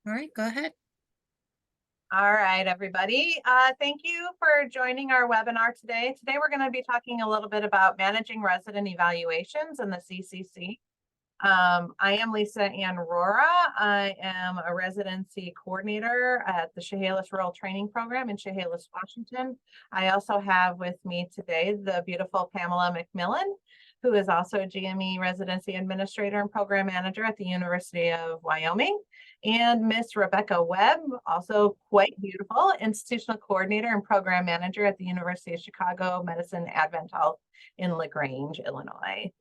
All right, go ahead. All right, everybody. Thank you for joining our webinar today. Today, we're going to be talking a little bit about managing resident evaluations in the CCC. I am Lisa Ann Rora. I am a residency coordinator at the Chehalis Rural Training Program in Chehalis, Washington. I also have with me today the beautiful Pamela McMillan, who is also a GME residency administrator and program manager at the University of Wyoming, and Miss Rebecca Webb, also quite beautiful, institutional coordinator and program manager at the University of Chicago Medicine Advent Health in LaGrange, Illinois.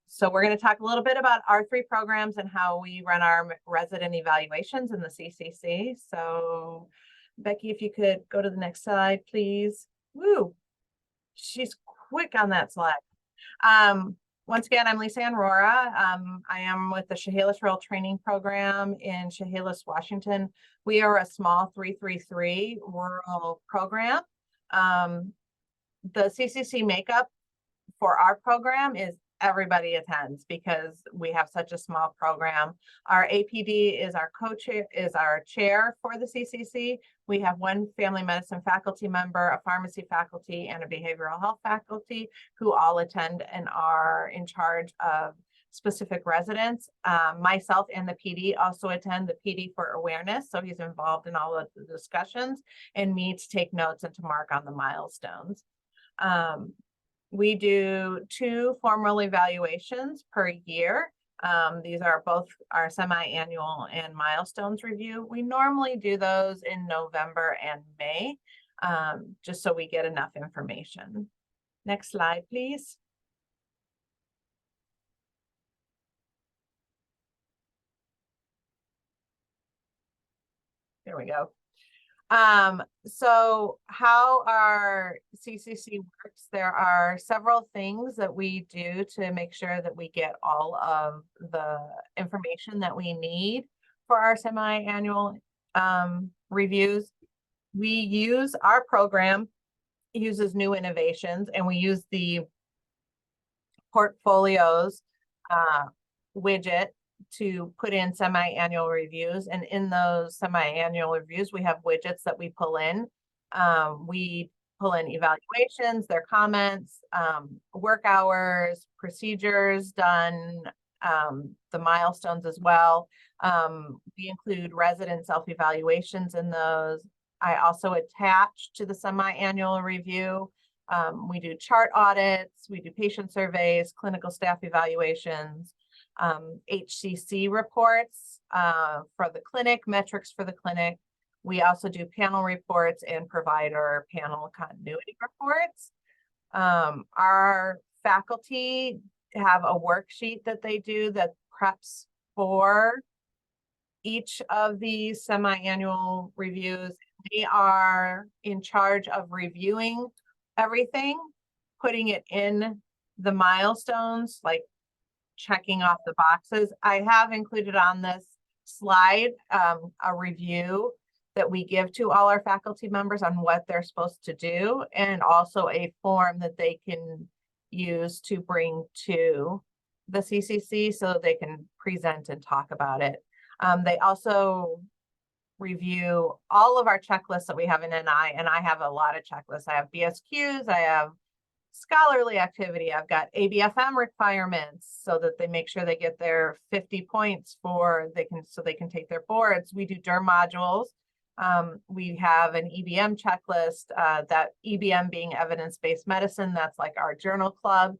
So we're going to talk a little bit about our three programs and how we run our resident evaluations in the CCC. So Becky, if you could go to the next slide, please. Woo, she's quick on that slide. Once again, I'm Lisa Ann Rora. I am with the Chehalis Rural Training Program in Chehalis, Washington. We are a small 333 rural program. The CCC makeup for our program is everybody attends because we have such a small program. Our APD is our co-chair, is our chair for the CCC. We have one family medicine faculty member, a pharmacy faculty, and a behavioral health faculty who all attend and are in charge of specific residents. Myself and the PD also attend, the PD for awareness. So he's involved in all of the discussions, and me to take notes and to mark on the milestones. We do 2 formal evaluations per year. These are both our semi-annual and milestones review. We normally do those in November and May, just so we get enough information. Next slide, please. There we go. So how our CCC works, there are several things that we do to make sure that we get all of the information that we need for our semi-annual reviews. We use our program uses new innovations, and we use the portfolios widget to put in semi-annual reviews. And in those semi-annual reviews, we have widgets that we pull in. We pull in evaluations, their comments, work hours, procedures done, the milestones as well. We include resident self-evaluations in those. I also attach to the semi-annual review. We do chart audits, we do patient surveys, clinical staff evaluations, HCC reports for the clinic, metrics for the clinic. We also do panel reports and provider panel continuity reports. Our faculty have a worksheet that they do that preps for each of these semi-annual reviews. They are in charge of reviewing everything, putting it in the milestones, like checking off the boxes. I have included on this slide a review that we give to all our faculty members on what they're supposed to do, and also a form that they can use to bring to the CCC so they can present and talk about it. They also review all of our checklists that we have in NI, and I have a lot of checklists. I have BSQs, I have scholarly activity, I've got ABFM requirements so that they make sure they get their 50 points so they can take their boards. We do DER modules. We have an EBM checklist, that EBM being evidence-based medicine, that's like our journal club.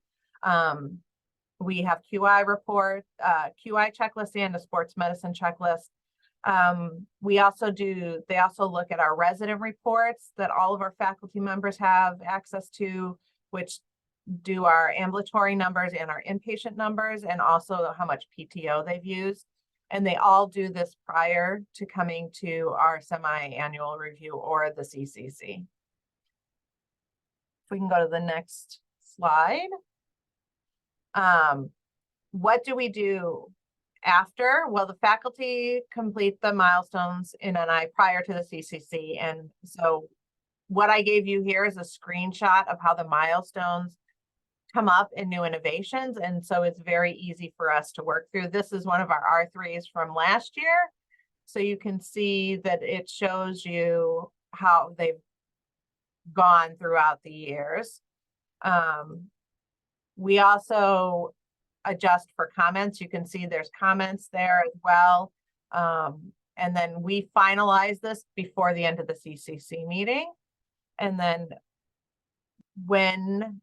We have QI report, QI checklist, and a sports medicine checklist. They also look at our resident reports that all of our faculty members have access to, which do our ambulatory numbers and our inpatient numbers, and also how much PTO they've used. And they all do this prior to coming to our semi-annual review or the CCC. If we can go to the next slide. What do we do after? Well, the faculty complete the milestones in NI prior to the CCC. And so what I gave you here is a screenshot of how the milestones come up in new innovations. And so it's very easy for us to work through. This is one of our R3s from last year. So you can see that it shows you how they've gone throughout the years. We also adjust for comments. You can see there's comments there as well. And then we finalize this before the end of the CCC meeting. And then when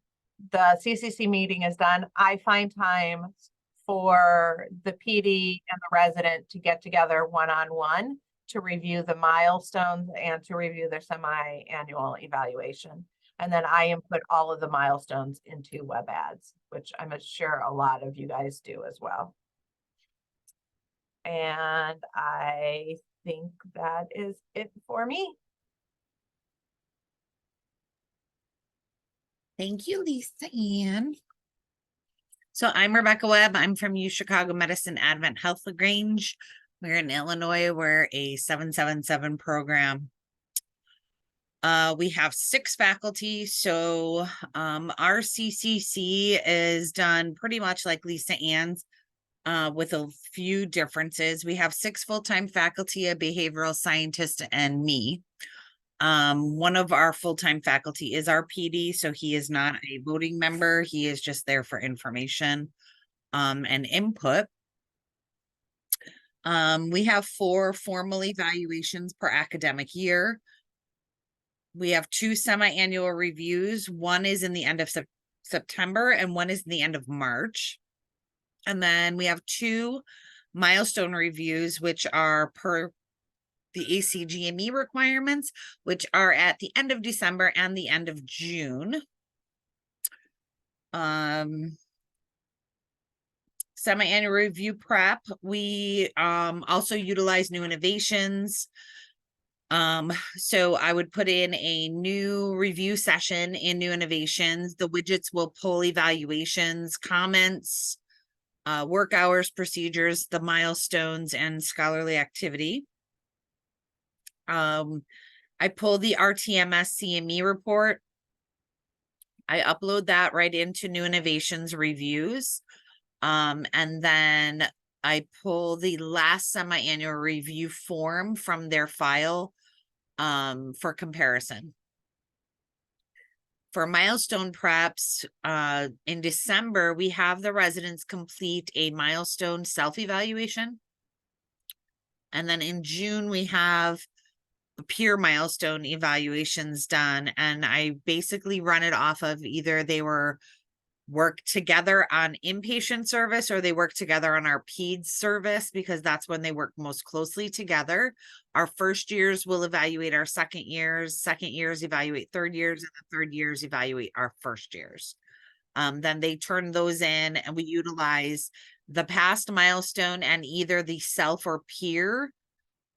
the CCC meeting is done, I find time for the PD and the resident to get together one-on-one to review the milestones and to review their semi-annual evaluation. And then I input all of the milestones into web ads, which I'm sure a lot of you guys do as well. And I think that is it for me. Thank you, Lisa Ann. So I'm Rebecca Webb. I'm from U Chicago Medicine Advent Health LaGrange. We're in Illinois. We're a 777 program. We have 6 faculty. So our CCC is done pretty much like Lisa Ann's, with a few differences. We have 6 full-time faculty, a behavioral scientist, and me. One of our full-time faculty is our PD, so he is not a voting member. He is just there for information and input. We have 4 formal evaluations per academic year. We have 2 semi-annual reviews. One is in the end of September and one is in the end of March. And then we have 2 milestone reviews, which are per the ACGME requirements, which are at the end of December and the end of June. Semi-annual review prep, we also utilize new innovations. So I would put in a new review session in new innovations. The widgets will pull evaluations, comments, work hours, procedures, the milestones, and scholarly activity. I pull the RTMS CME report. I upload that right into new innovations reviews. And then I pull the last semi-annual review form from their file for comparison. For milestone preps, in December, we have the residents complete a milestone self-evaluation. And then in June, we have peer milestone evaluations done. And I basically run it off of either they work together on inpatient service or they work together on our PEDS service, because that's when they work most closely together. Our first years will evaluate our second years evaluate third years, and the third years evaluate our first years. Then they turn those in and we utilize the past milestone and either the self or peer,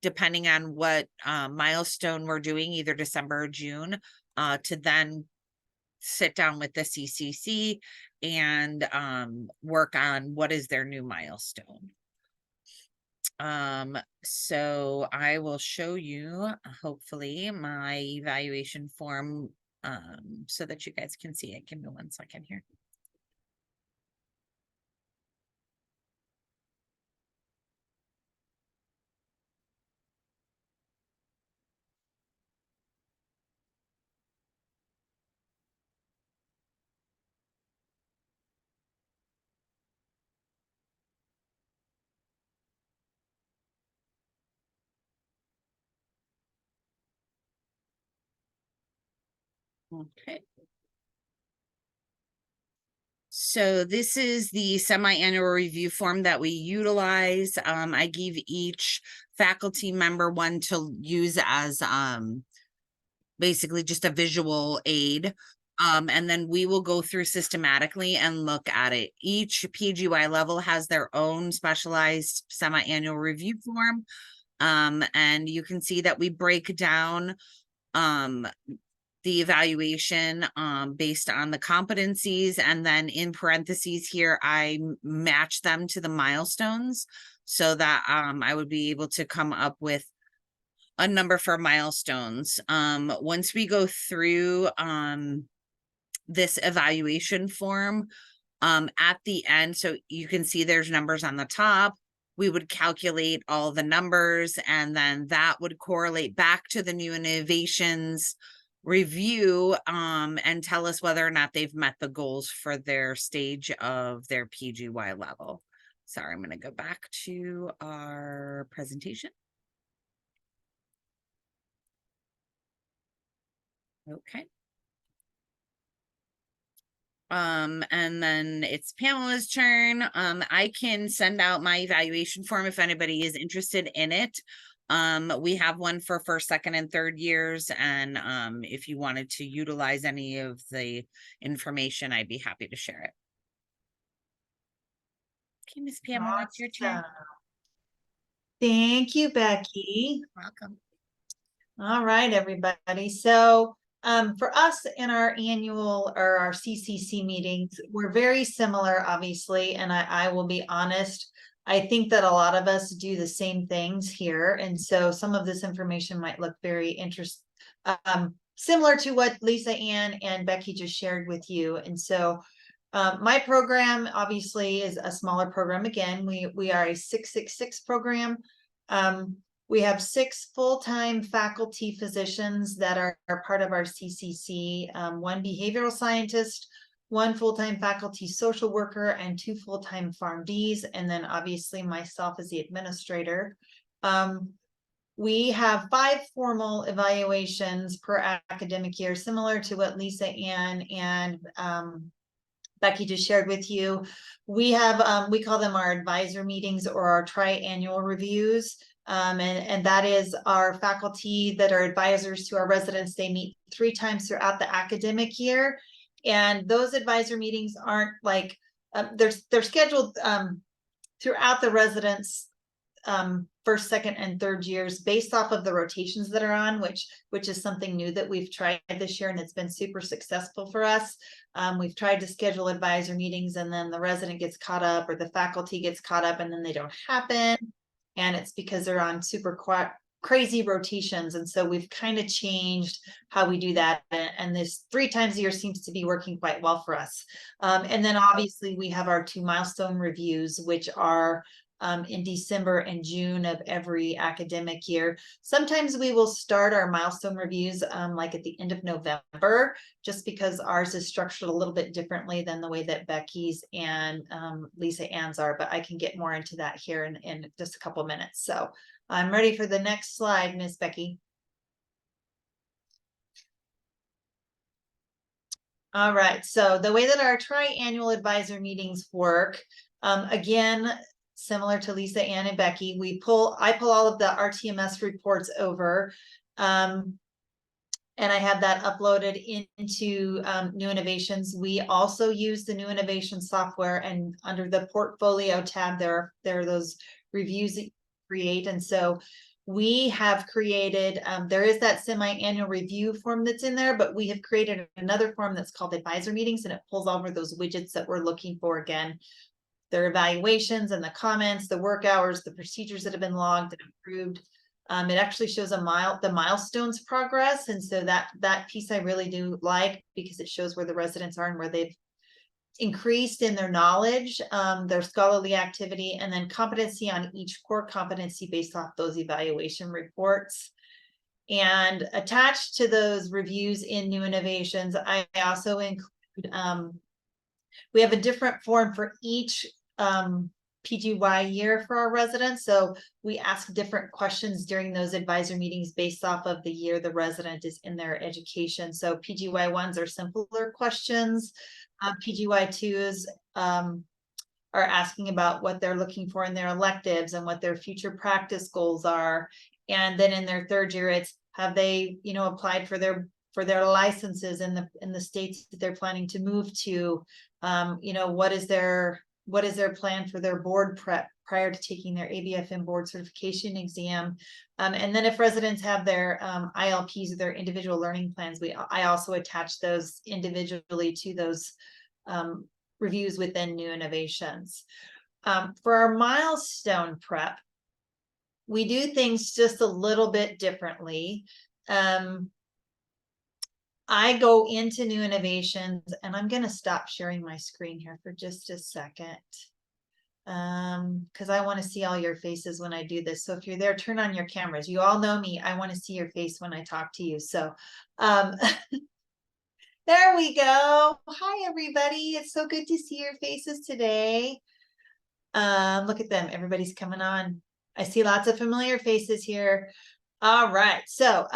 depending on what milestone we're doing, either December or June, to then sit down with the CCC and work on what is their new milestone. So I will show you, hopefully, my evaluation form so that you guys can see it. Give me 1 second here. Okay. So this is the semi-annual review form that we utilize. I give each faculty member one to use as basically just a visual aid. And then we will go through systematically and look at it. Each PGY level has their own specialized semi-annual review form. And you can see that we break down the evaluation based on the competencies, and then in parentheses here I match them to the milestones so that I would be able to come up with a number for milestones. Once we go through this evaluation form, at the end, so you can see there's numbers on the top, we would calculate all the numbers, and then that would correlate back to the new innovations review, and tell us whether or not they've met the goals for their stage of their PGY level. Sorry, I'm going to go back to our presentation. Okay. And then it's Pamela's turn. I can send out my evaluation form if anybody is interested in it. We have one for first, second, and third years. And if you wanted to utilize any of the information, I'd be happy to share it. Okay, Miss Pamela, it's your turn. Awesome. Thank you, Becky. Welcome. All right, everybody. So for us in our annual or our CCC meetings, we're very similar, obviously, and I will be honest, I think that a lot of us do the same things here. And so some of this information might look very interesting, similar to what Lisa Ann and Becky just shared with you. And so my program obviously is a smaller program. Again, we are a 666 program. We have 6 full-time faculty physicians that are part of our CCC, 1 behavioral scientist, 1 full-time faculty social worker, and 2 full-time PharmDs, and then obviously myself as the administrator. We have 5 formal evaluations per academic year, similar to what Lisa Ann and Becky just shared with you. We have, we call them our advisor meetings or our tri-annual reviews. And that is our faculty that are advisors to our residents. They meet 3 times throughout the academic year. And those advisor meetings aren't like, they're scheduled throughout the residents' first, second, and third years based off of the rotations that are on, which is something new that we've tried this year, and it's been super successful for us. We've tried to schedule advisor meetings, and then the resident gets caught up or the faculty gets caught up, and then they don't happen. And it's because they're on super crazy rotations. And so we've kind of changed how we do that. And this 3 times a year seems to be working quite well for us. And then obviously we have our 2 milestone reviews, which are in December and June of every academic year. Sometimes we will start our milestone reviews like at the end of November, just because ours is structured a little bit differently than the way that Becky's and Lisa Ann's are, but I can get more into that here in just a couple of minutes. So I'm ready for the next slide, Miss Becky. All right, so the way that our tri-annual advisor meetings work, again, similar to Lisa Ann and Becky, I pull all of the RTMS reports over, and I have that uploaded into New Innovations. We also use the New Innovation software, and under the portfolio tab, there are those reviews that you create. And so we have created, there is that semi-annual review form that's in there, but we have created another form that's called advisor meetings, and it pulls over those widgets that we're looking for. Again, their evaluations and the comments, the work hours, the procedures that have been logged and approved. It actually shows the milestones progress. And so that piece I really do like, because it shows where the residents are and where they've increased in their knowledge, their scholarly activity, and then competency on each core competency based off those evaluation reports. And attached to those reviews in New Innovations, I also include, we have a different form for each PGY year for our residents. So we ask different questions during those advisor meetings based off of the year the resident is in their education. So PGY 1s are simpler questions. PGY 2s are asking about what they're looking for in their electives and what their future practice goals are. And then in their third year, it's have they, applied for their licenses in the states that they're planning to move to. What is their plan for their board prep prior to taking their ABFM board certification exam? And then if residents have their ILPs or their individual learning plans, I also attach those individually to those reviews within New Innovations. For our milestone prep, we do things just a little bit differently. I go into New Innovations, and I'm going to stop sharing my screen here for just a second. Because I want to see all your faces when I do this. So if you're there, turn on your cameras. You all know me. I want to see your face when I talk to you. So there we go. Hi, everybody. It's so good to see your faces today. Look at them. Everybody's coming on. I see lots of familiar faces here. All right. So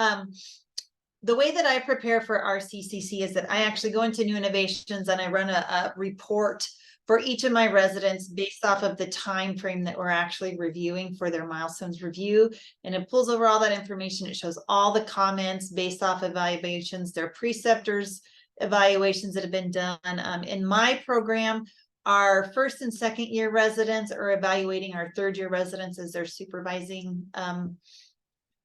the way that I prepare for our CCC is that I actually go into new innovations and I run a report for each of my residents based off of the time frame that we're actually reviewing for their milestones review. And it pulls over all that information. It shows all the comments based off evaluations, their preceptors evaluations that have been done. In my program, our first and second year residents are evaluating our third year residents as their supervising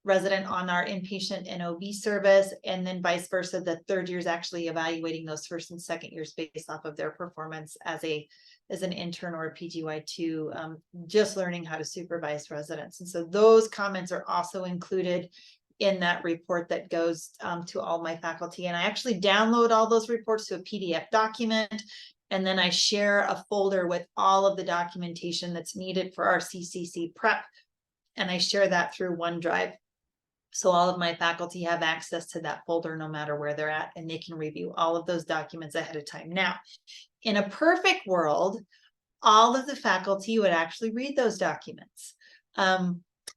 resident on our inpatient and OB service, and then vice versa. The third year is actually evaluating those first and second years based off of their performance as an intern or a PGY2, just learning how to supervise residents. And so those comments are also included in that report that goes to all my faculty. And I actually download all those reports to a PDF document. And then I share a folder with all of the documentation that's needed for our CCC prep. And I share that through OneDrive. So all of my faculty have access to that folder no matter where they're at, and they can review all of those documents ahead of time. Now, in a perfect world, all of the faculty would actually read those documents.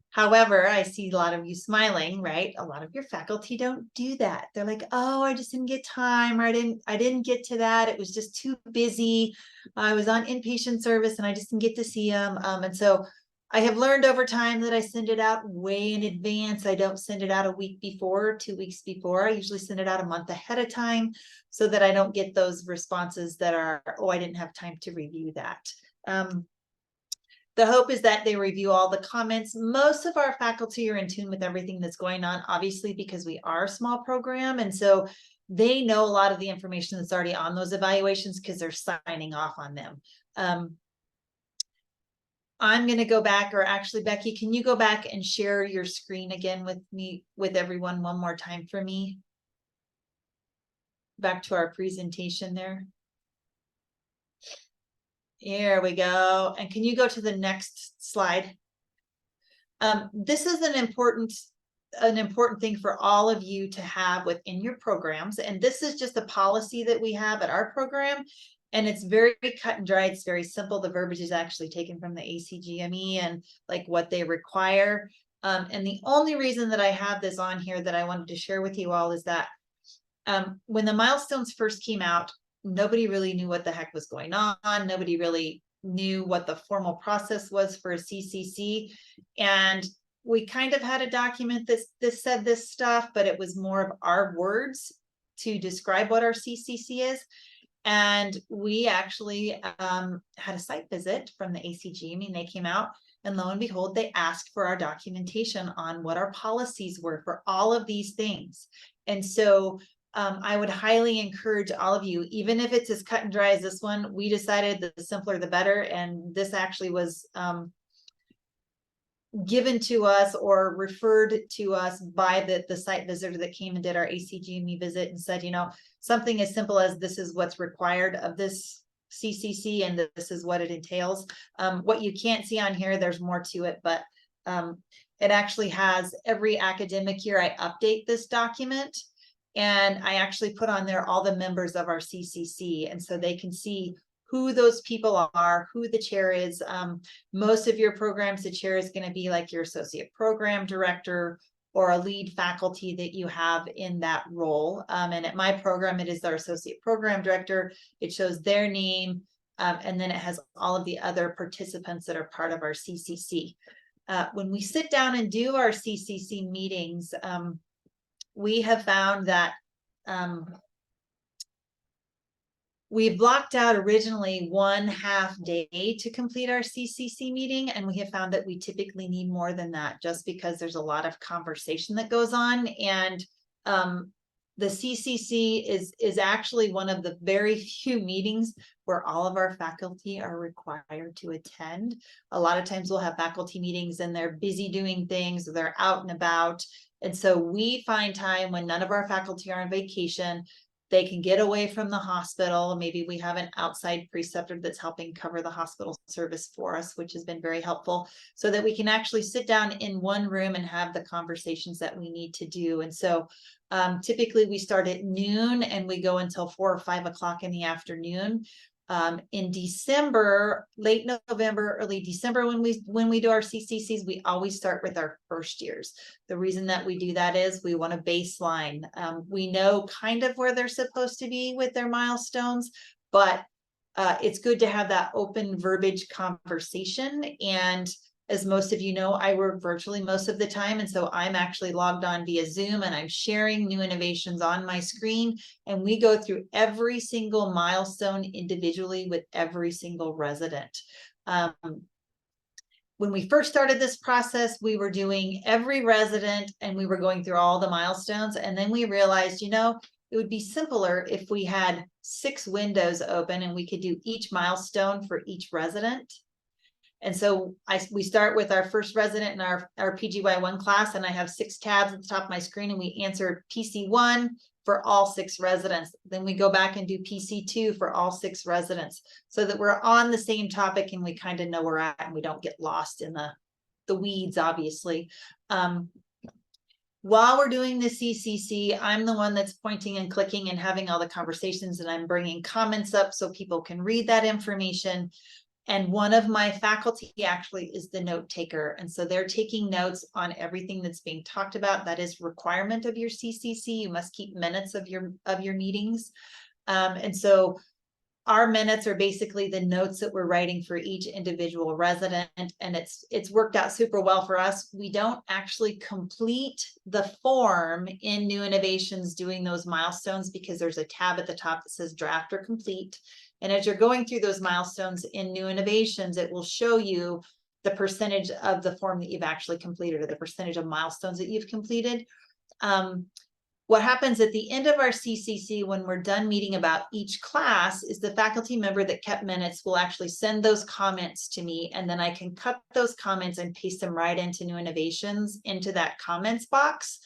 However, I see a lot of you smiling, right? A lot of your faculty don't do that. They're like, oh, I just didn't get time, or I didn't get to that. It was just too busy. I was on inpatient service and I just didn't get to see them. And so I have learned over time that I send it out way in advance. I don't send it out a week before, 2 weeks before. I usually send it out a month ahead of time so that I don't get those responses that are, oh, I didn't have time to review that. The hope is that they review all the comments. Most of our faculty are in tune with everything that's going on, obviously, because we are a small program. And so they know a lot of the information that's already on those evaluations because they're signing off on them. I'm going to go back, or actually, Becky, can you go back and share your screen again with me, with everyone one more time for me? Back to our presentation there. Here we go. And can you go to the next slide? This is an important thing for all of you to have within your programs. And this is just a policy that we have at our program. And it's very cut and dry. It's very simple. The verbiage is actually taken from the ACGME and like what they require. And the only reason that I have this on here that I wanted to share with you all is that when the milestones first came out, nobody really knew what the heck was going on. Nobody really knew what the formal process was for a CCC. And we kind of had a document that said this stuff, but it was more of our words to describe what our CCC is. And we actually had a site visit from the ACG. I mean, they came out and lo and behold, they asked for our documentation on what our policies were for all of these things. And so I would highly encourage all of you, even if it's as cut and dry as this one, we decided that the simpler the better. And this actually was given to us or referred to us by the site visitor that came and did our ACGME visit and said, you know, something as simple as this is what's required of this CCC and this is what it entails. What you can't see on here, there's more to it, but it actually has every academic year I update this document. And I actually put on there all the members of our CCC. And so they can see who those people are, who the chair is. Most of your programs, the chair is going to be like your associate program director or a lead faculty that you have in that role. And at my program, it is our associate program director. It shows their name. And then it has all of the other participants that are part of our CCC. When we sit down and do our CCC meetings, we have found that we blocked out originally 1/2 day to complete our CCC meeting, and we have found that we typically need more than that just because there's a lot of conversation that goes on. And the CCC is actually one of the very few meetings where all of our faculty are required to attend. A lot of times we'll have faculty meetings and they're busy doing things, or they're out and about. And so we find time when none of our faculty are on vacation They can get away from the hospital. Maybe we have an outside preceptor that's helping cover the hospital service for us, which has been very helpful, so that we can actually sit down in one room and have the conversations that we need to do. And so typically we start at noon and we go until 4 or 5 o'clock in the afternoon. In December, late November, early December, when we do our CCCs, we always start with our first years. The reason that we do that is we want a baseline. We know kind of where they're supposed to be with their milestones, but it's good to have that open verbiage conversation. And as most of you know, I work virtually most of the time. And so I'm actually logged on via Zoom and I'm sharing new innovations on my screen. And we go through every single milestone individually with every single resident. When we first started this process, we were doing every resident and we were going through all the milestones. And then we realized, you know, it would be simpler if we had 6 windows open and we could do each milestone for each resident. And so we start with our first resident in our PGY1 class, and I have 6 tabs at the top of my screen, and we answer PC1 for all 6 residents. Then we go back and do PC2 for all 6 residents, so that we're on the same topic and we kind of know where we're at and we don't get lost in the weeds, obviously. While we're doing the CCC, I'm the one that's pointing and clicking and having all the conversations, and I'm bringing comments up so people can read that information. And one of my faculty actually is the note taker. And so they're taking notes on everything that's being talked about. That is requirement of your CCC. You must keep minutes of your meetings. And so our minutes are basically the notes that we're writing for each individual resident. And it's worked out super well for us. We don't actually complete the form in New Innovations doing those milestones, because there's a tab at the top that says draft or complete. And as you're going through those milestones in New Innovations, it will show you the percentage of the form that you've actually completed, or the percentage of milestones that you've completed. What happens at the end of our CCC, when we're done meeting about each class, is the faculty member that kept minutes will actually send those comments to me, and then I can cut those comments and paste them right into New Innovations into that comments box.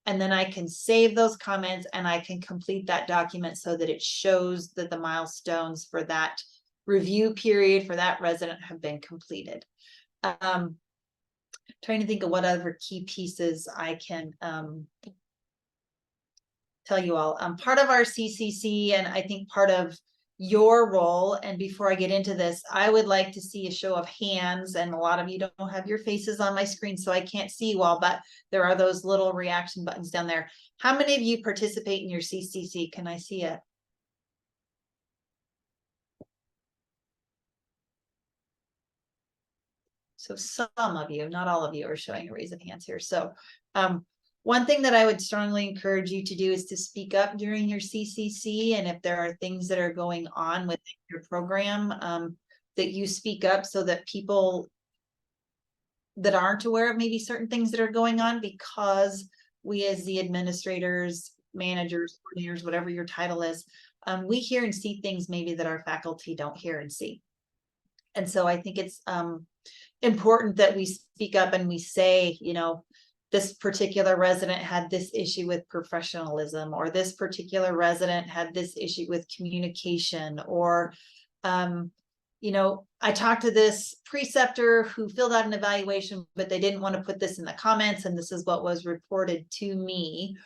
And then I can save those comments and I can complete that document so that it shows that the milestones for that review period for that resident have been completed. Trying to think of what other key pieces I can tell you all. Part of our CCC, and I think part of your role, and before I get into this, I would like to see a show of hands, and a lot of you don't have your faces on my screen, so I can't see you all, but there are those little reaction buttons down there. How many of you participate in your CCC? Can I see it? So some of you, not all of you, are showing a raise of hands here. So one thing that I would strongly encourage you to do is to speak up during your CCC. And if there are things that are going on within your program, that you speak up, so that people that aren't aware of maybe certain things that are going on, because we as the administrators, managers, coordinators, whatever your title is, we hear and see things maybe that our faculty don't hear and see. And so I think it's important that we speak up and we say, you know, this particular resident had this issue with professionalism, or this particular resident had this issue with communication, or, you know, I talked to this preceptor who filled out an evaluation, but they didn't want to put this in the comments, and this is what was reported to me.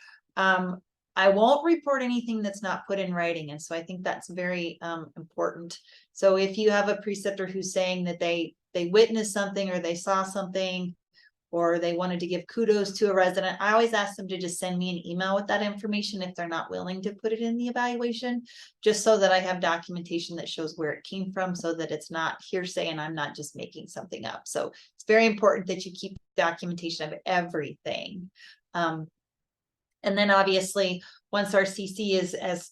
I won't report anything that's not put in writing. And so I think that's very important. So if you have a preceptor who's saying that they witnessed something, or they saw something, or they wanted to give kudos to a resident, I always ask them to just send me an email with that information if they're not willing to put it in the evaluation, just so that I have documentation that shows where it came from, so that it's not hearsay and I'm not just making something up. So it's very important that you keep documentation of everything. And then obviously, once our CC is as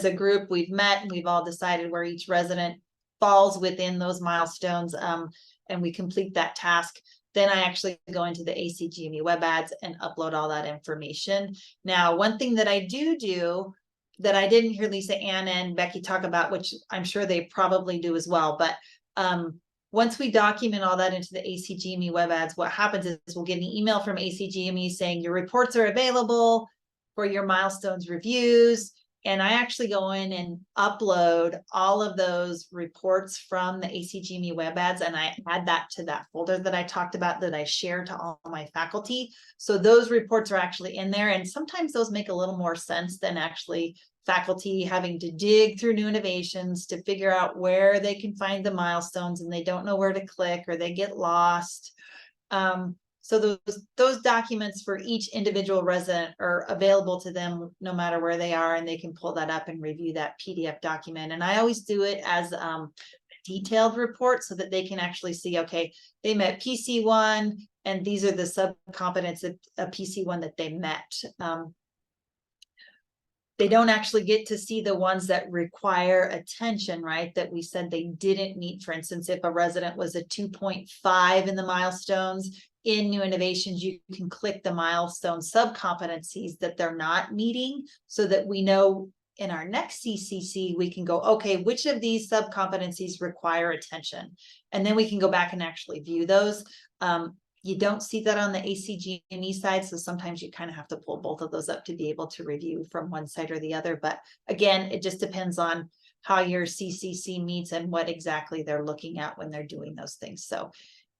a group, we've met and we've all decided where each resident falls within those milestones, and we complete that task. Then I actually go into the ACGME web ads and upload all that information. Now, one thing that I do that I didn't hear Lisa Ann and Becky talk about, which I'm sure they probably do as well, but once we document all that into the ACGME web ads, what happens is we'll get an email from ACGME saying your reports are available for your milestones reviews. And I actually go in and upload all of those reports from the ACGME web ads, and I add that to that folder that I talked about that I share to all my faculty. So those reports are actually in there, and sometimes those make a little more sense than actually faculty having to dig through new innovations to figure out where they can find the milestones, and they don't know where to click or they get lost. So those documents for each individual resident are available to them no matter where they are, and they can pull that up and review that PDF document. And I always do it as a detailed report so that they can actually see, okay, they met PC1 and these are the sub-competence of PC1 that they met. They don't actually get to see the ones that require attention, right? That we said they didn't meet. For instance, if a resident was a 2.5 in the milestones, in new innovations, you can click the milestone sub-competencies that they're not meeting so that we know in our next CCC, we can go, okay, which of these sub-competencies require attention? And then we can go back and actually view those. You don't see that on the ACGME side, so sometimes you kind of have to pull both of those up to be able to review from one side or the other. But again, it just depends on how your CCC meets and what exactly they're looking at when they're doing those things. So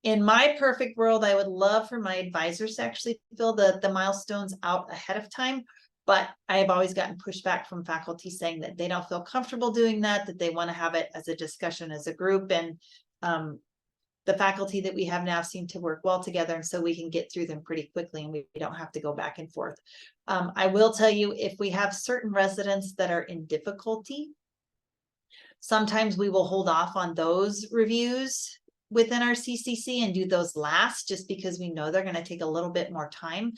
in my perfect world, I would love for my advisors to actually fill the milestones out ahead of time. But I have always gotten pushback from faculty saying that they don't feel comfortable doing that, that they want to have it as a discussion as a group. And the faculty that we have now seem to work well together, and so we can get through them pretty quickly and we don't have to go back and forth. I will tell you, if we have certain residents that are in difficulty, sometimes we will hold off on those reviews within our CCC and do those last, just because we know they're going to take a little bit more time.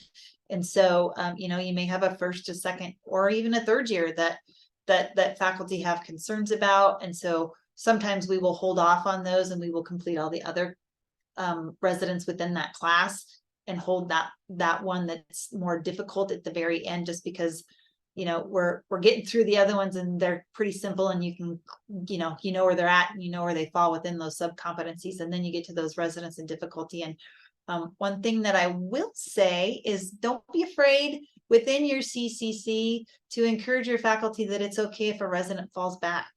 And so, you know, you may have a first, a second, or even a third year that faculty have concerns about. And so sometimes we will hold off on those and we will complete all the other residents within that class and hold that one that's more difficult at the very end, just because, you know, we're getting through the other ones and they're pretty simple, and you can, you know where they're at and you know where they fall within those sub competencies, and then you get to those residents in difficulty. And one thing that I will say is, don't be afraid within your CCC to encourage your faculty that it's okay if a resident falls back.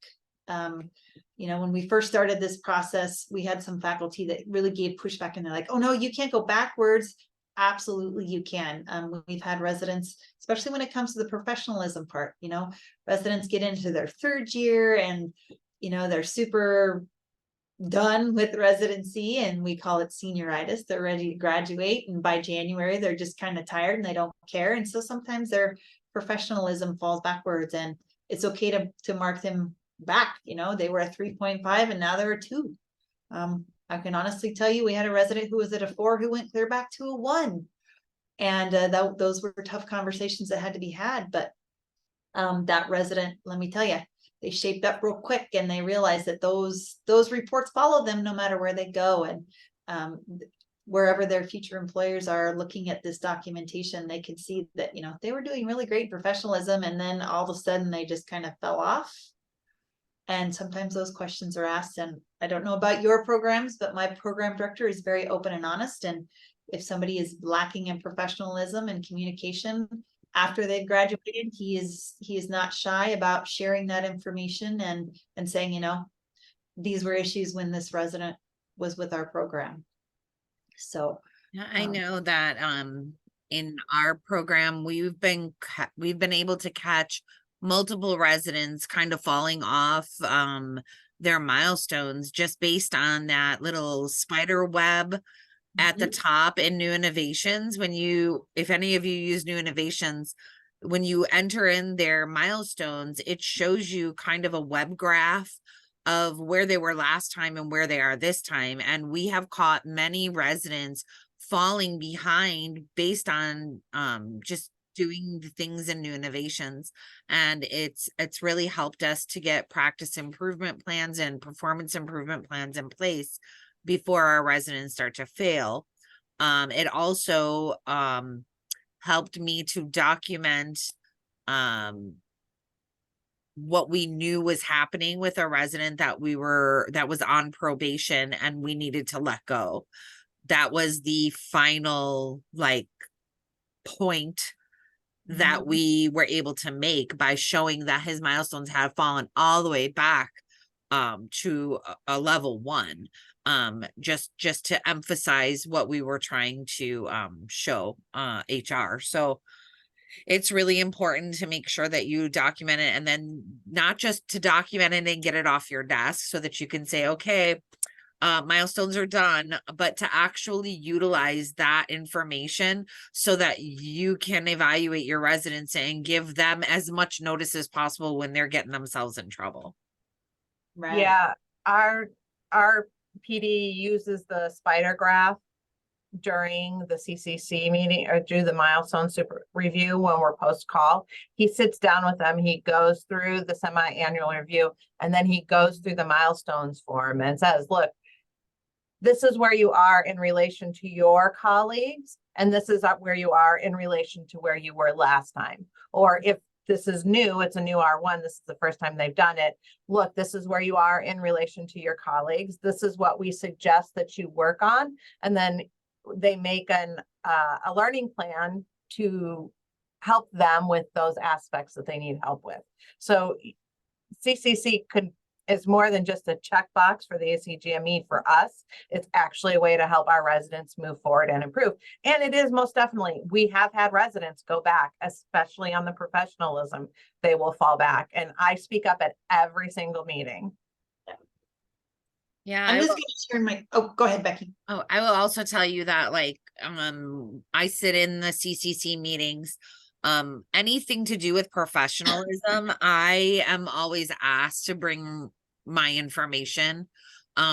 You know, when we first started this process, we had some faculty that really gave pushback, and they're like, oh no, you can't go backwards. Absolutely, you can. We've had residents, especially when it comes to the professionalism part, you know, residents get into their third year and, you know, they're super done with residency, and we call it senioritis. They're ready to graduate, and by January, they're just kind of tired and they don't care. And so sometimes their professionalism falls backwards, and it's okay to mark them back. You know, they were a 3.5 and now they're a 2. I can honestly tell you, we had a resident who was at a 4 who went clear back to a 1. And those were tough conversations that had to be had. But that resident, let me tell you, they shaped up real quick, and they realized that those reports follow them no matter where they go. And wherever their future employers are looking at this documentation, they can see that, you know, they were doing really great professionalism, and then all of a sudden they just kind of fell off. And sometimes those questions are asked, and I don't know about your programs, but my program director is very open and honest. And if somebody is lacking in professionalism and communication after they've graduated, he is not shy about sharing that information and saying, you know, these were issues when this resident was with our program. So I know that in our program, we've been able to catch multiple residents kind of falling off their milestones just based on that little spider web at the top in new innovations. If any of you use new innovations, when you enter in their milestones, it shows you kind of a web graph of where they were last time and where they are this time. And we have caught many residents falling behind based on just doing the things in new innovations. And it's really helped us to get practice improvement plans and performance improvement plans in place before our residents start to fail. It also helped me to document what we knew was happening with a resident that was on probation and we needed to let go. That was the final point that we were able to make by showing that his milestones have fallen all the way back to a level 1, just to emphasize what we were trying to show HR. So it's really important to make sure that you document it, and then not just to document it and get it off your desk so that you can say, okay, milestones are done, but to actually utilize that information so that you can evaluate your residents and give them as much notice as possible when they're getting themselves in trouble. Right. Yeah, our PD uses the spider graph during the CCC meeting or do the milestone super review when we're post call. He sits down with them, he goes through the semi-annual review, and then he goes through the milestones form and says, look, this is where you are in relation to your colleagues, and this is where you are in relation to where you were last time. Or if this is new, it's a new R1, this is the first time they've done it. Look, this is where you are in relation to your colleagues. This is what we suggest that you work on. And then they make a learning plan to help them with those aspects that they need help with. So CCC is more than just a checkbox for the ACGME for us. It's actually a way to help our residents move forward and improve. And it is most definitely, we have had residents go back, especially on the professionalism, they will fall back. And I speak up at every single meeting. Yeah, I'm just gonna turn my, oh, go ahead, Becky. Oh, I will also tell you that, like, I sit in the CCC meetings. Anything to do with professionalism, I am always asked to bring my information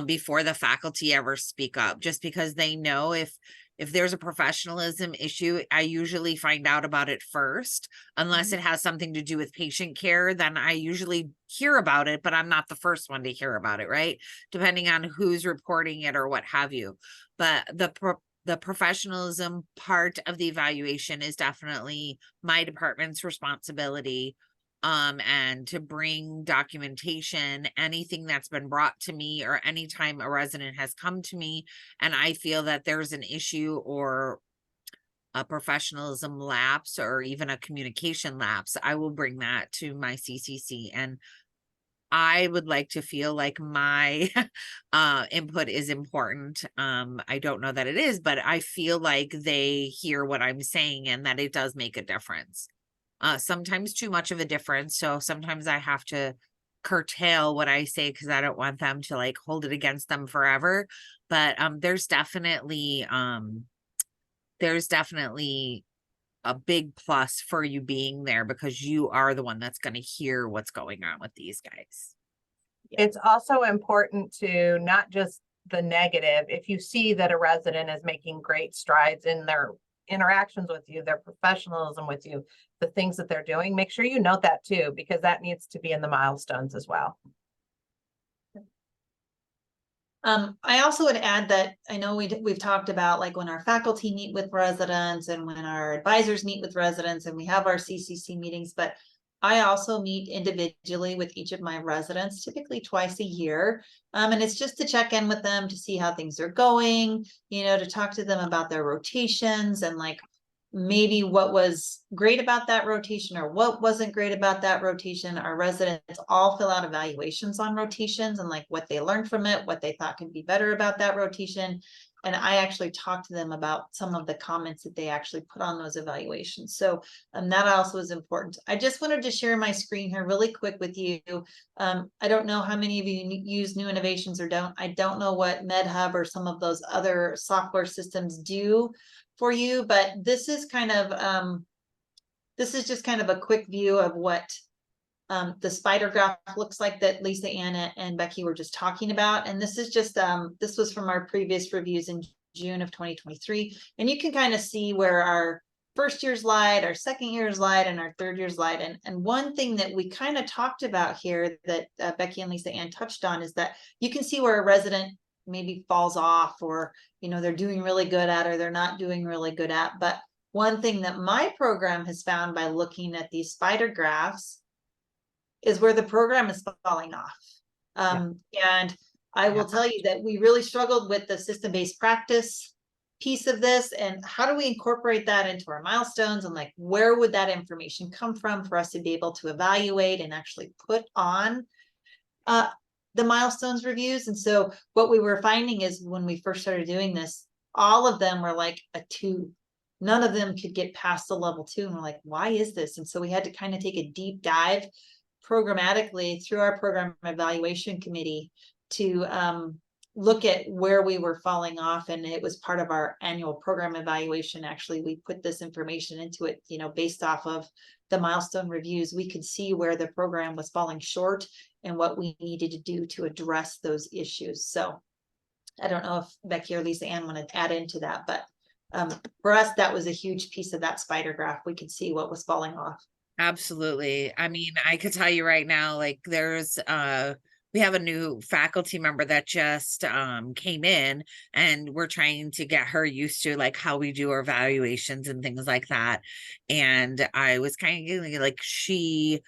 before the faculty ever speak up, just because they know if there's a professionalism issue, I usually find out about it first. Unless it has something to do with patient care, then I usually hear about it, but I'm not the first one to hear about it, right? Depending on who's reporting it or what have you. But the professionalism part of the evaluation is definitely my department's responsibility. And to bring documentation, anything that's been brought to me, or anytime a resident has come to me and I feel that there's an issue or a professionalism lapse or even a communication lapse, I will bring that to my CCC. And I would like to feel like my input is important. I don't know that it is, but I feel like they hear what I'm saying and that it does make a difference. Sometimes too much of a difference. So sometimes I have to curtail what I say because I don't want them to like hold it against them forever. But there's definitely a big plus for you being there because you are the one that's going to hear what's going on with these guys. It's also important to not just the negative. If you see that a resident is making great strides in their interactions with you, their professionalism with you, the things that they're doing, make sure you note that too, because that needs to be in the milestones as well. I also would add that I know we've talked about like when our faculty meet with residents and when our advisors meet with residents and we have our CCC meetings, but I also meet individually with each of my residents, typically twice a year. And it's just to check in with them to see how things are going, to talk to them about their rotations and like maybe what was great about that rotation or what wasn't great about that rotation. Our residents all fill out evaluations on rotations and like what they learned from it, what they thought could be better about that rotation. And I actually talked to them about some of the comments that they actually put on those evaluations. So that also is important. I just wanted to share my screen here really quick with you. I don't know how many of you use New Innovations or don't. I don't know what MedHub or some of those other software systems do for you, but this is kind of just kind of a quick view of what the spider graph looks like that Lisa Ann and Becky were just talking about. And this is just this was from our previous reviews in June of 2023, and you can kind of see where our first year's lied, our second year's lied, and our third year's lied. And one thing that we kind of talked about here that Becky and Lisa Ann touched on is that you can see where a resident maybe falls off, or they're doing really good at, or they're not doing really good at. But one thing that my program has found by looking at these spider graphs is where the program is falling off. And I will tell you that we really struggled with the system-based practice piece of this, and how do we incorporate that into our milestones, and like where would that information come from for us to be able to evaluate and actually put on the milestones reviews. And so what we were finding is when we first started doing this, all of them were like a 2. None of them could get past the level 2, and we're like, why is this? And so we had to kind of take a deep dive programmatically through our program evaluation committee to look at where we were falling off. And it was part of our annual program evaluation. Actually, we put this information into it, you know, based off of the milestone reviews. We could see where the program was falling short and what we needed to do to address those issues. So I don't know if Becky or Lisa Ann want to add into that, but for us, that was a huge piece of that spider graph. We could see what was falling off. Absolutely. I mean, I could tell you right now, like there's we have a new faculty member that just came in, and we're trying to get her used to like how we do our evaluations and things like that. And I was kind of like, she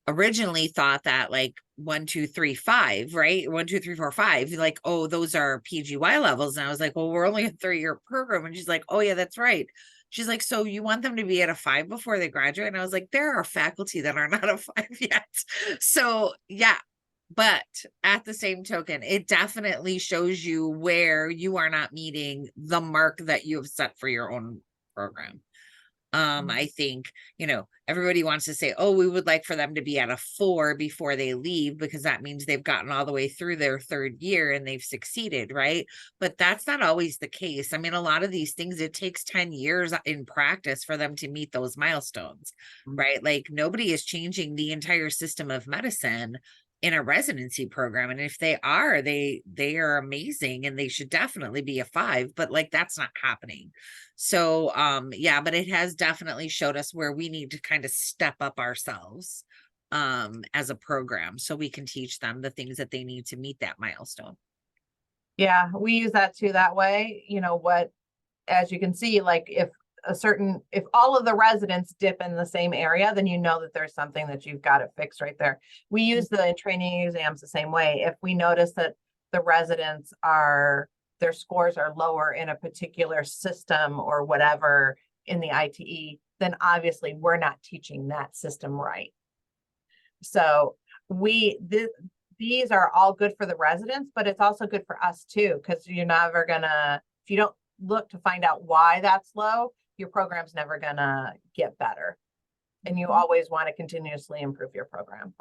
originally thought that like 1, 2, 3, 5, right? 1, 2, 3, 4, 5, like, oh, those are PGY levels. And I was like, well, we're only a 3-year program. And she's like, oh yeah, that's right. She's like, so you want them to be at a 5 before they graduate? And I was like, there are faculty that are not a 5 yet. So yeah, but at the same token, it definitely shows you where you are not meeting the mark that you have set for your own program. I think, you know, everybody wants to say, oh, we would like for them to be at a 4 before they leave, because that means they've gotten all the way through their 3rd year and they've succeeded, right? But that's not always the case. I mean, a lot of these things, it takes 10 years in practice for them to meet those milestones, right? Like nobody is changing the entire system of medicine in a residency program. And if they are, they are amazing, and they should definitely be a 5, but like that's not happening. So yeah, but it has definitely showed us where we need to kind of step up ourselves as a program, so we can teach them the things that they need to meet that milestone. Yeah, we use that too that way. You know what, as you can see, like if all of the residents dip in the same area, then you know that there's something that you've got to fix right there. We use the training exams the same way. If we notice that the residents their scores are lower in a particular system or whatever in the ITE, then obviously we're not teaching that system right. So these are all good for the residents, but it's also good for us too, because you're never gonna, if you don't look to find out why that's low, your program's never gonna get better. And you always want to continuously improve your program.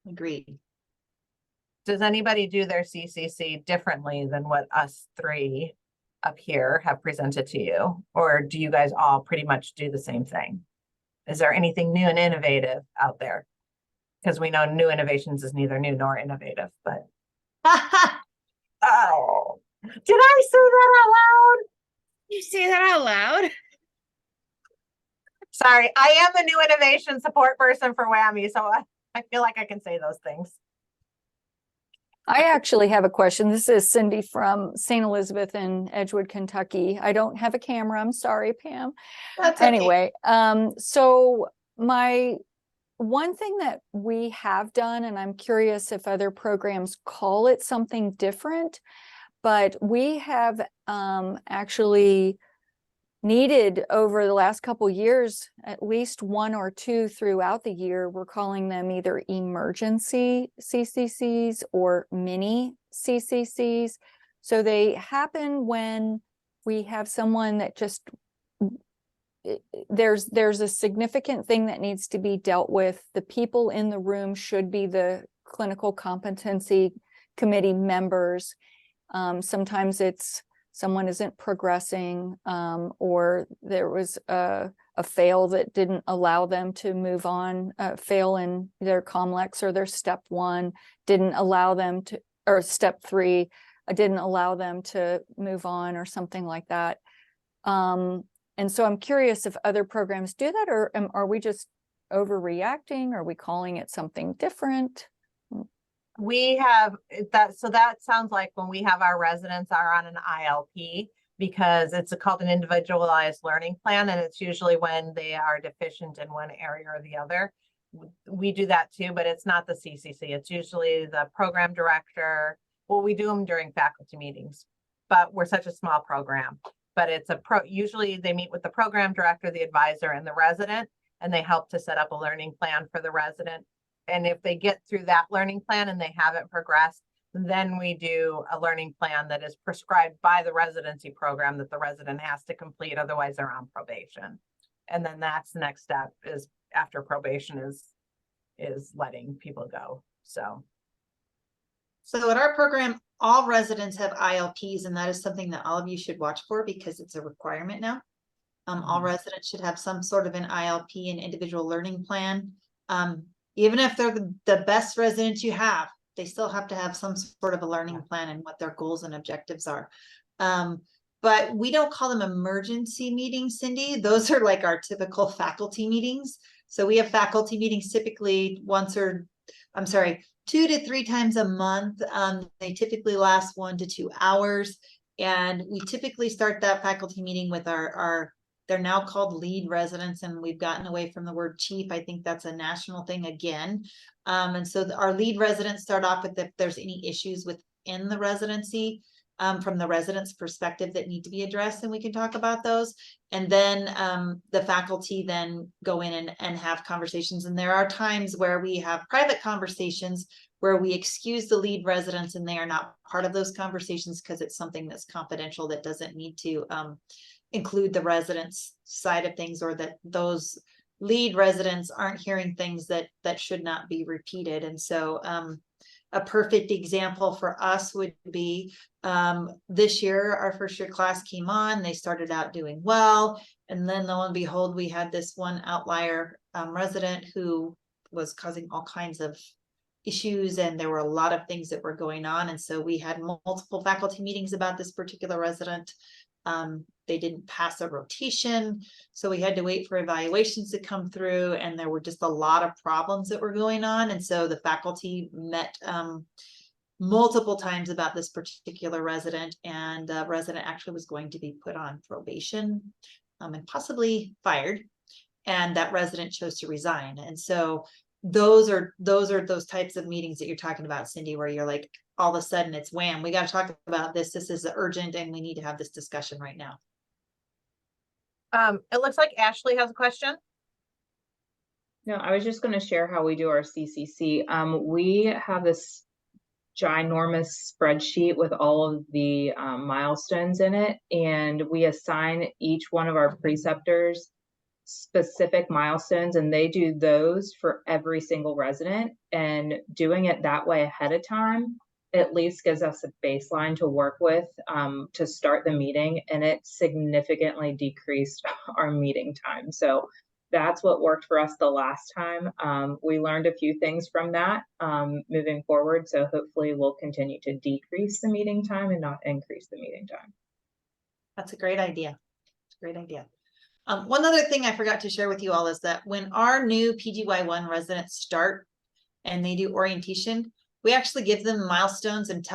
Agreed. Does anybody do their CCC differently than what us 3 up here have presented to you? Or do you guys all pretty much do the same thing? Is there anything new and innovative out there? Because we know new innovations is neither new nor innovative, but. Oh, did I say that out loud? You say that out loud? Sorry, I am the new innovation support person for WWAMI, so I feel like I can say those things. I actually have a question. This is Cindy from St. Elizabeth in Edgewood, Kentucky. I don't have a camera. I'm sorry, Pam. That's okay. Anyway, so my one thing that we have done, and I'm curious if other programs call it something different, but we have actually needed over the last couple years, at least 1 or 2 throughout the year. We're calling them either emergency CCCs or mini CCCs. So they happen when we have someone that just, there's a significant thing that needs to be dealt with. The people in the room should be the clinical competency committee members. Sometimes it's someone isn't progressing, or there was a fail that didn't allow them to move on, fail in their COMLEX or their step 1 didn't allow them to, or step 3 didn't allow them to move on or something like that. And so I'm curious if other programs do that, or are we just overreacting? Are we calling it something different? We have that, so that sounds like when we have our residents are on an ILP, because it's called an individualized learning plan, and it's usually when they are deficient in one area or the other. We do that too, but it's not the CCC. It's usually the program director Well, we do them during faculty meetings, but we're such a small program. But it's usually they meet with the program director, the advisor, and the resident, and they help to set up a learning plan for the resident. And if they get through that learning plan and they haven't progressed, then we do a learning plan that is prescribed by the residency program that the resident has to complete, otherwise they're on probation. And then that's the next step, is after probation is letting people go. So at our program, all residents have ILPs, and that is something that all of you should watch for because it's a requirement now. All residents should have some sort of an ILP, an individual learning plan. Even if they're the best residents you have, they still have to have some sort of a learning plan and what their goals and objectives are. But we don't call them emergency meetings, Cindy. Those are like our typical faculty meetings. So we have faculty meetings typically 2 to 3 times a month. They typically last 1 to 2 hours. And we typically start that faculty meeting with they're now called lead residents, and we've gotten away from the word chief. I think that's a national thing again. And so our lead residents start off with if there's any issues within the residency, from the resident's perspective that need to be addressed, and we can talk about those. And then the faculty then go in and have conversations. And there are times where we have private conversations where we excuse the lead residents and they are not part of those conversations because it's something that's confidential that doesn't need to include the residents' side of things, or that those lead residents aren't hearing things that should not be repeated. And so a perfect example for us would be this year, our first year class came on, they started out doing well. And then lo and behold, we had this one outlier resident who was causing all kinds of issues, and there were a lot of things that were going on. And so we had multiple faculty meetings about this particular resident. They didn't pass a rotation, so we had to wait for evaluations to come through, and there were just a lot of problems that were going on. And so the faculty met multiple times about this particular resident, and the resident actually was going to be put on probation and possibly fired, and that resident chose to resign. And so those are those types of meetings that you're talking about, Cindy, where you're like, all of a sudden it's wham, we got to talk about this. This is urgent and we need to have this discussion right now. It looks like Ashley has a question. No, I was just going to share how we do our CCC. We have this ginormous spreadsheet with all of the milestones in it, and we assign each one of our preceptors specific milestones, and they do those for every single resident. And doing it that way ahead of time at least gives us a baseline to work with to start the meeting, and it significantly decreased our meeting time. So that's what worked for us the last time. We learned a few things from that moving forward. So hopefully we'll continue to decrease the meeting time and not increase the meeting time. That's a great idea. It's a great idea. One other thing I forgot to share with you all is that when our new PGY1 residents start and they do orientation, we actually give them milestones and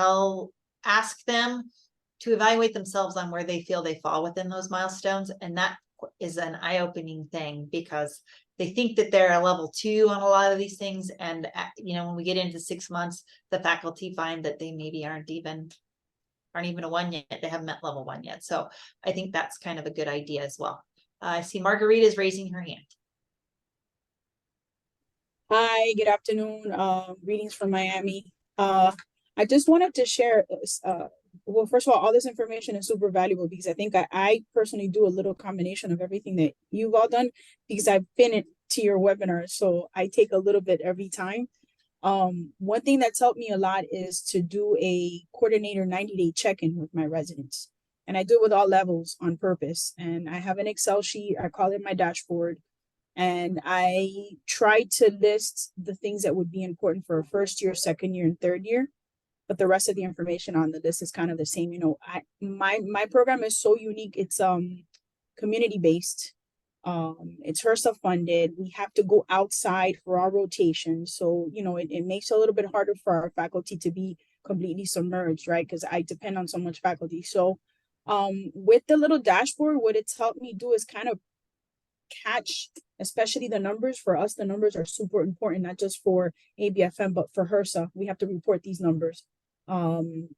ask them to evaluate themselves on where they feel they fall within those milestones. And that is an eye-opening thing, because they think that they're a level 2 on a lot of these things. And, when we get into 6 months, the faculty find that they maybe aren't even a 1 yet. They haven't met level 1 yet. So I think that's kind of a good idea as well. I see Margarita is raising her hand. Hi, good afternoon. Greetings from Miami. I just wanted to share, well, first of all this information is super valuable because I think I personally do a little combination of everything that you've all done, because I've been to your webinar, so I take a little bit every time. One thing that's helped me a lot is to do a coordinator 90-day check-in with my residents. And I do it with all levels on purpose. And I have an Excel sheet, I call it my dashboard. And I try to list the things that would be important for first year, second year, and third year. But the rest of the information on the list is kind of the same. My program is so unique. It's community-based. It's HRSA funded. We have to go outside for our rotation. So, it makes it a little bit harder for our faculty to be completely submerged, right? Because I depend on so much faculty. So with the little dashboard, what it's helped me do is kind of catch, especially the numbers. For us, the numbers are super important, not just for ABFM, but for HRSA. We have to report these numbers.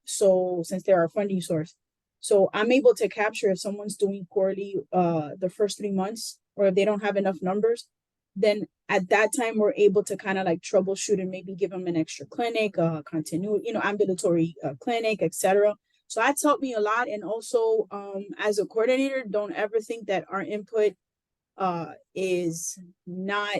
So since they're our funding source, so I'm able to capture if someone's doing poorly the first 3 months, or if they don't have enough numbers, then at that time we're able to kind of like troubleshoot and maybe give them an extra clinic, continuity, ambulatory clinic, etc. So that's helped me a lot. And also, as a coordinator, don't ever think that our input is not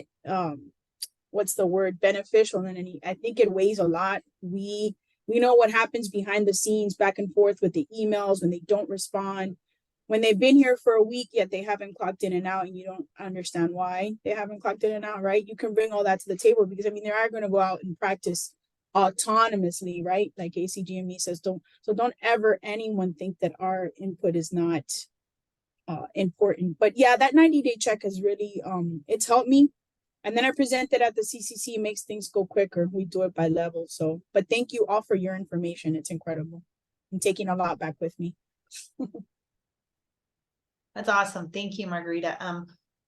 what's the word, beneficial in any. I think it weighs a lot. We know what happens behind the scenes, back and forth with the emails when they don't respond, when they've been here for a week yet they haven't clocked in and out, and you don't understand why they haven't clocked in and out, right? You can bring all that to the table, because they are going to go out and practice autonomously, right? Like ACGME says, don't ever anyone think that our input is not important. But yeah, that 90-day check has really it's helped me. And then I present it at the CCC. It makes things go quicker. We do it by level. So, but thank you all for your information. It's incredible. I'm taking a lot back with me. That's awesome. Thank you, Margarita.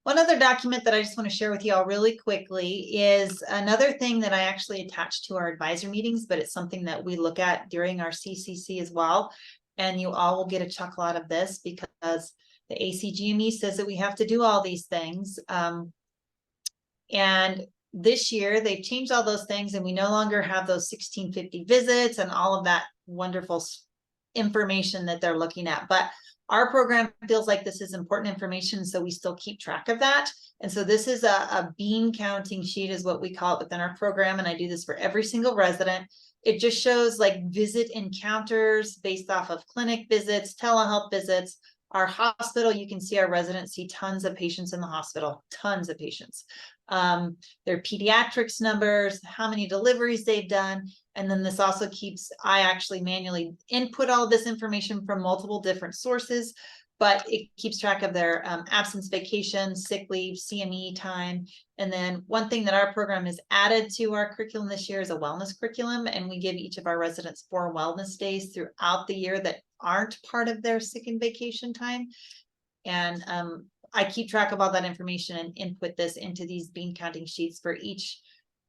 One other document that I just want to share with you all really quickly is another thing that I actually attached to our advisor meetings, but it's something that we look at during our CCC as well. And you all will get a chuckle out of this, because the ACGME says that we have to do all these things. And this year they've changed all those things, and we no longer have those 1650 visits and all of that wonderful information that they're looking at. But our program feels like this is important information, so we still keep track of that. And so this is a bean counting sheet is what we call it within our program. And I do this for every single resident. It just shows like visit encounters based off of clinic visits, telehealth visits. Our hospital, you can see our residents see tons of patients in the hospital, tons of patients. Their pediatrics numbers, how many deliveries they've done. And then this also keeps, I actually manually input all this information from multiple different sources, but it keeps track of their absence, vacation, sick leave, CME time. And then one thing that our program has added to our curriculum this year is a wellness curriculum. And we give each of our residents 4 wellness days throughout the year that aren't part of their sick and vacation time. And I keep track of all that information and input this into these bean counting sheets for each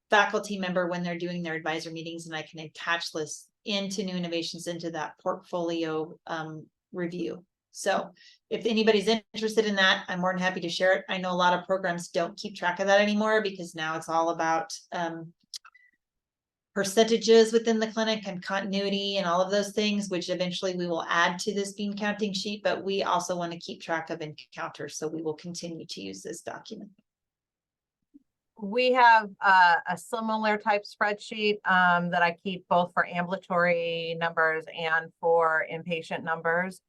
faculty member when they're doing their advisor meetings, and I can attach lists into new innovations into that portfolio review. So if anybody's interested in that, I'm more than happy to share it. I know a lot of programs don't keep track of that anymore, because now it's all about percentages within the clinic and continuity and all of those things, which eventually we will add to this bean counting sheet, but we also want to keep track of encounters. So we will continue to use this document. We have a similar type spreadsheet that I keep both for ambulatory numbers and for inpatient numbers.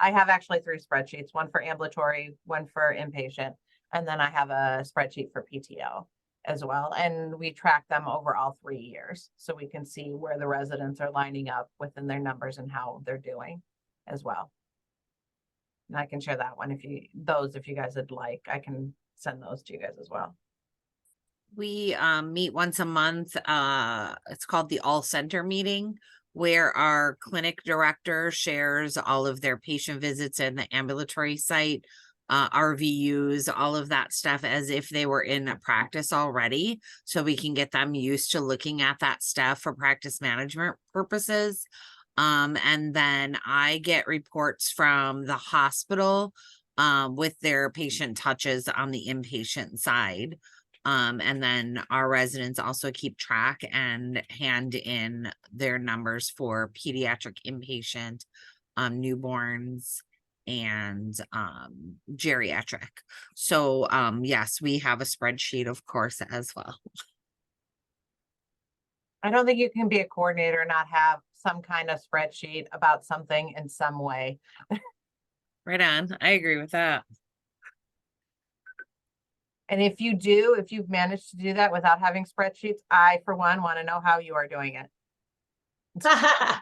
I have actually 3 spreadsheets, one for ambulatory, one for inpatient, and then I have a spreadsheet for PTO as well. And we track them over all 3 years, so we can see where the residents are lining up within their numbers and how they're doing as well. And I can share that one if you guys would like. I can send those to you guys as well. We meet once a month. It's called the All Center meeting, where our clinic director shares all of their patient visits in the ambulatory site, RVUs, all of that stuff as if they were in a practice already. So we can get them used to looking at that stuff for practice management purposes. And then I get reports from the hospital with their patient touches on the inpatient side. And then our residents also keep track and hand in their numbers for pediatric inpatient, newborns, and geriatric. So yes, we have a spreadsheet, of course, as well. I don't think you can be a coordinator and not have some kind of spreadsheet about something in some way. Right on. I agree with that. And if you've managed to do that without having spreadsheets, I, for one, want to know how you are doing it. I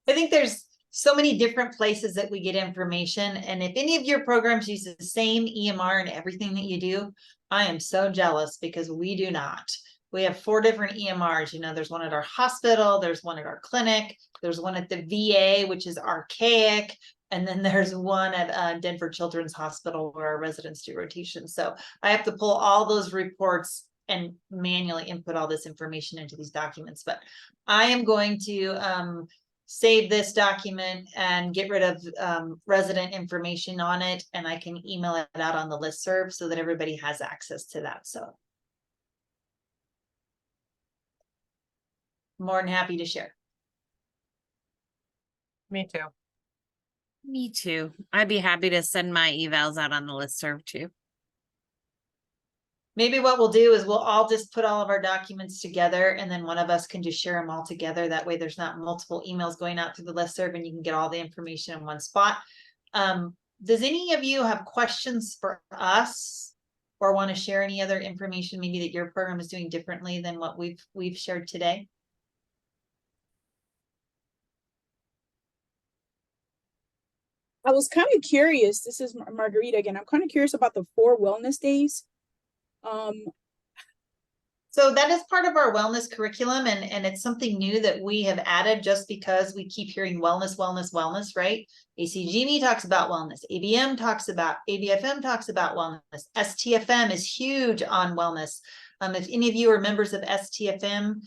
think there's so many different places that we get information. And if any of your programs use the same EMR and everything that you do, I am so jealous, because we do not. We have 4 different EMRs. You know, there's one at our hospital, there's one at our clinic, there's one at the VA, which is archaic. And then there's one at Denver Children's Hospital where our residents do rotation. So I have to pull all those reports and manually input all this information into these documents. But I am going to save this document and get rid of resident information on it, and I can email it out on the listserv so that everybody has access to that. So more than happy to share. Me too. Me too. I'd be happy to send my evals out on the listserv too. Maybe what we'll do is we'll all just put all of our documents together, and then one of us can just share them all together. That way there's not multiple emails going out through the listserv, and you can get all the information in one spot. Does any of you have questions for us or want to share any other information maybe that your program is doing differently than what we've shared today? I was kind of curious. This is Margarita again. I'm kind of curious about the 4 wellness days. So that is part of our wellness curriculum, and it's something new that we have added just because we keep hearing wellness, wellness, wellness, right? ACGME talks about wellness, ABFM talks about wellness, STFM is huge on wellness. If any of you are members of STFM,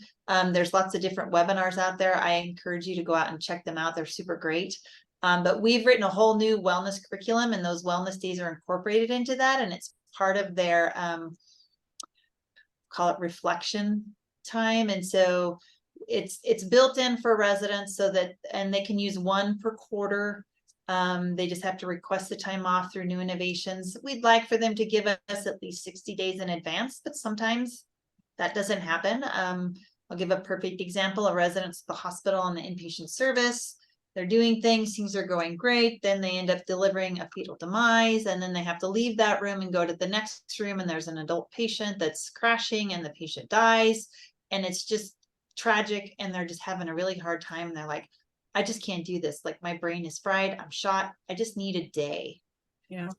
there's lots of different webinars out there. I encourage you to go out and check them out. They're super great. But we've written a whole new wellness curriculum, and those wellness days are incorporated into that, and it's part of their call it reflection time. And so it's built in for residents so that, and they can use 1 per quarter. They just have to request the time off through New Innovations. We'd like for them to give us at least 60 days in advance, but sometimes that doesn't happen. I'll give a perfect example. A resident's at the hospital on the inpatient service. They're doing things are going great. Then they end up delivering a fetal demise, and then they have to leave that room and go to the next room, and there's an adult patient that's crashing and the patient dies, and it's just tragic, and they're just having a really hard time. And they're like, I just can't do this. Like, my brain is fried. I'm shot. I just need a day. Yeah.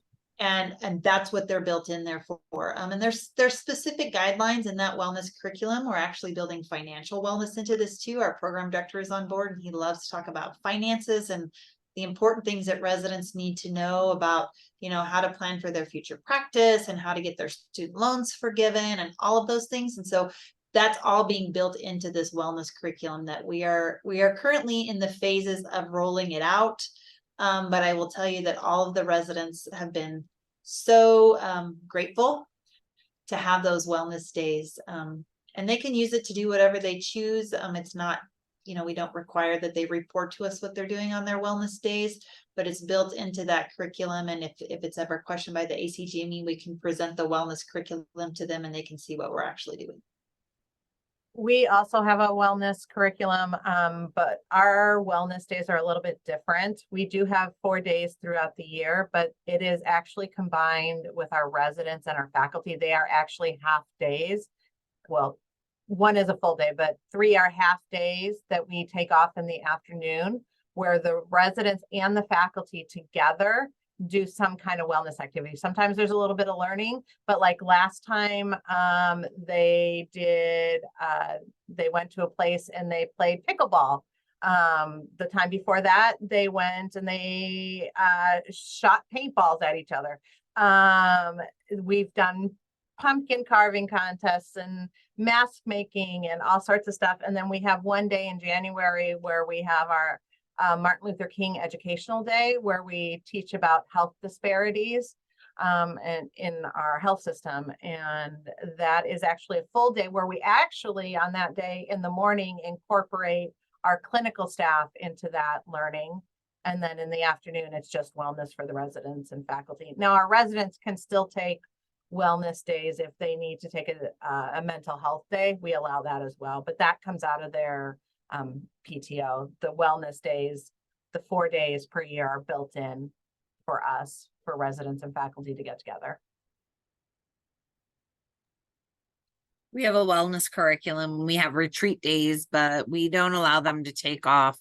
And that's what they're built in there for. And there's specific guidelines in that wellness curriculum. We're actually building financial wellness into this too. Our program director is on board, and he loves to talk about finances and the important things that residents need to know about, how to plan for their future practice and how to get their student loans forgiven and all of those things. And so that's all being built into this wellness curriculum that we are currently in the phases of rolling it out. But I will tell you that all of the residents have been so grateful to have those wellness days. And they can use it to do whatever they choose. It's not, we don't require that they report to us what they're doing on their wellness days, but it's built into that curriculum. And if it's ever questioned by the ACGME, we can present the wellness curriculum to them, and they can see what we're actually doing. We also have a wellness curriculum, but our wellness days are a little bit different. We do have 4 days throughout the year, but it is actually combined with our residents and our faculty. They are actually half days. Well, 1 is a full day, but 3 are half days that we take off in the afternoon, where the residents and the faculty together do some kind of wellness activity. Sometimes there's a little bit of learning, but like last time they went to a place and they played pickleball. The time before that, they went and they shot paintballs at each other. We've done pumpkin carving contests and mask making and all sorts of stuff. And then we have 1 day in January where we have our Martin Luther King Educational Day, where we teach about health disparities and in our health system. And that is actually a full day where we actually on that day in the morning incorporate our clinical staff into that learning. And then in the afternoon, it's just wellness for the residents and faculty. Now, our residents can still take wellness days if they need to take a mental health day. We allow that as well, but that comes out of their PTO. The wellness days, the 4 days per year are built in for us, for residents and faculty to get together. We have a wellness curriculum. We have retreat days, but we don't allow them to take off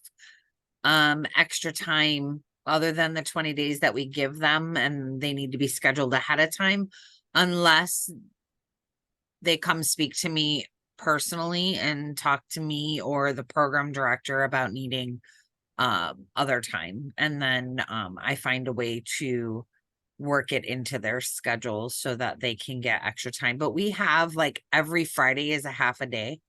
extra time other than the 20 days that we give them, and they need to be scheduled ahead of time unless they come speak to me personally and talk to me or the program director about needing other time. And then I find a way to work it into their schedules so that they can get extra time. But we have like every Friday is a half a day.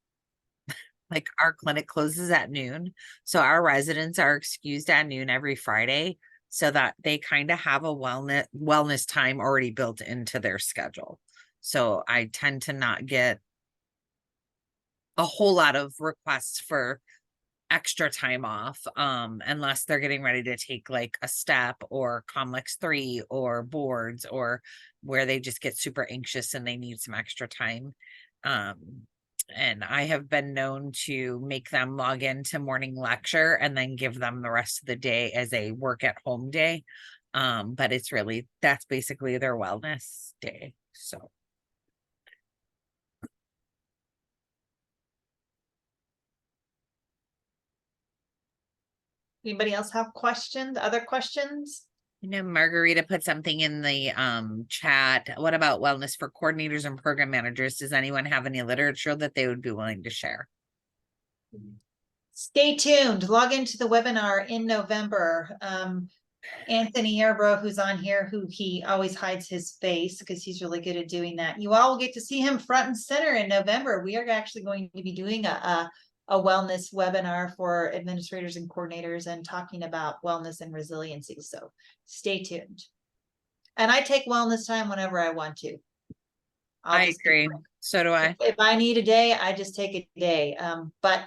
Like our clinic closes at noon. So our residents are excused at noon every Friday so that they kind of have a wellness time already built into their schedule. So I tend to not get a whole lot of requests for extra time off, unless they're getting ready to take like a step or Comlex 3 or boards, or where they just get super anxious and they need some extra time. And I have been known to make them log into morning lecture and then give them the rest of the day as a work at home day. But it's really, that's basically their wellness day. So. Anybody else have questions, other questions? You know, Margarita put something in the chat. What about wellness for coordinators and program managers? Does anyone have any literature that they would be willing to share? Stay tuned. Log into the webinar in November. Anthony Yarbrough, who's on here, who he always hides his face because he's really good at doing that. You all will get to see him front and center in November. We are actually going to be doing a wellness webinar for administrators and coordinators and talking about wellness and resiliency. So stay tuned. And I take wellness time whenever I want to. I agree. So do I. If I need a day, I just take a day. But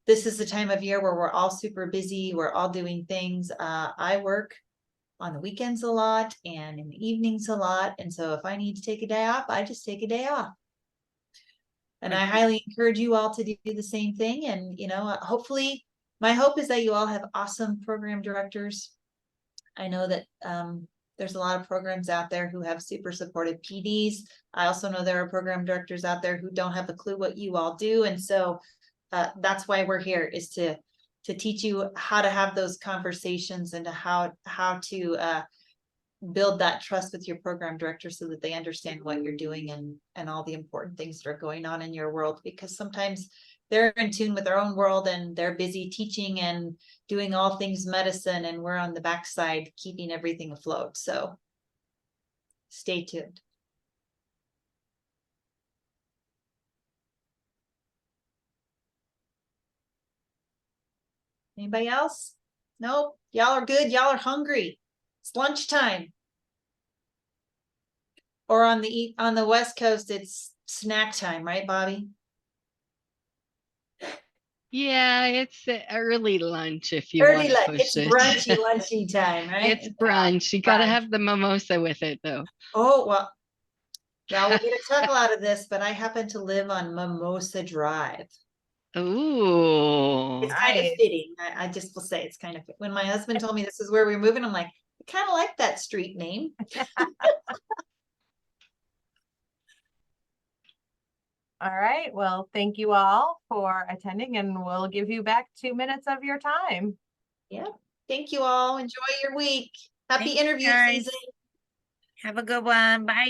this is the time of year where we're all super busy. We're all doing things. I work on the weekends a lot and in the evenings a lot. And so if I need to take a day off, I just take a day off. And I highly encourage you all to do the same thing. And, you know, hopefully my hope is that you all have awesome program directors. I know that there's a lot of programs out there who have super supportive PDs. I also know there are program directors out there who don't have a clue what you all do. And so that's why we're here, is to teach you how to have those conversations and how to build that trust with your program director so that they understand what you're doing and all the important things that are going on in your world, because sometimes they're in tune with their own world and they're busy teaching and doing all things medicine, and we're on the backside keeping everything afloat. So stay tuned. Anybody else? Nope. Y'all are good. Y'all are hungry. It's lunchtime. Or on the West Coast, it's snack time, right, Bobby? Yeah, it's early lunch if you Early want to lunch. push It's it. brunchy, lunchy time, right? It's brunch. You got to brunch. have the mimosa with it, though. Oh, well, y'all will get a chuckle out of this, but I happen to live on Mimosa Drive. Ooh. It's kind of Nice. fitting. I just will say it's kind of, when my husband told me this is where we're moving, I'm like, I kind of like that street name. All right. Well, thank you all for attending, and we'll give you back 2 minutes of your time. Yeah. Thank you all. Enjoy your week. Happy Thanks, interview guys. season. Have a good one. Bye.